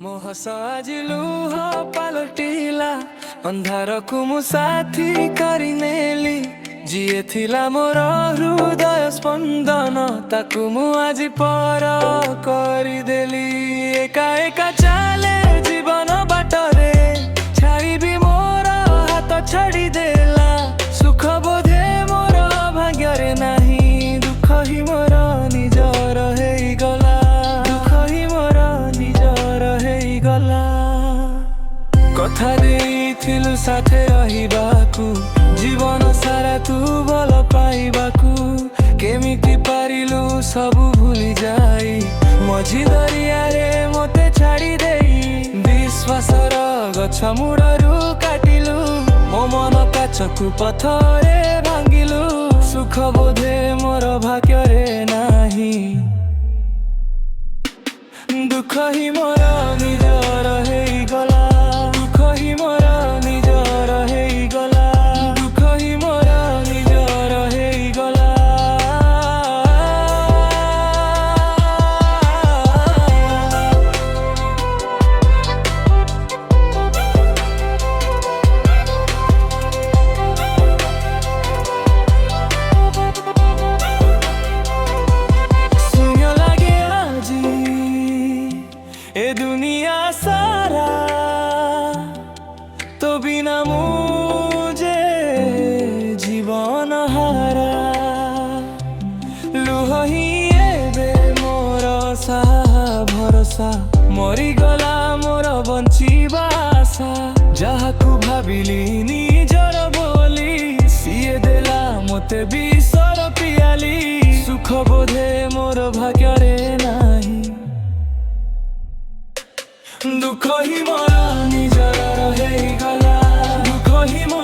मोह आज लुह पालटिला अंधारकु मु साथी करिनेली जिए थिला मोर हृदय स्पंदन ताकु मु आज पर करिदेली। एका एका चाले जीवन बाटरे छाड़ीबी मोर हाथ छाड़ी देला। सुख बोधे मोर भाग्य नाही दुख ही मोर निजर हेई गला। दुख ही मोर निजर हेई गला। कथा देइथिलु साथे रहिबाकु जीवन सारा तू भल पाइबाकु केमिति पारिलु सबु भूली जाई मझी दरिया रे मते छाड़ी देई। विश्वासर गछ मुड़रू काटिलु मो मन काचकु पथरे भांगिलु। सुख बोधे मोर भाग्य रे नाही दुख ही मोर निजर हेई गला। दुख ही मोर निजर हेई गला। दुख ही मोर निजर हेई गला। शून्य लागे आजी ए दुनिया सारा तो बिना मुझे जीवन हारा। लुह ही एबे मोर साहा भरोसा मरी गला मोर बंचिबा आशा। जहाकु भाबिली निजर बोली सिए देला मते बिसर पियाली। सुख बोधे मोर भाग्य रे नाही दुख ही मोर निजर हेई गला। दुख ही मोर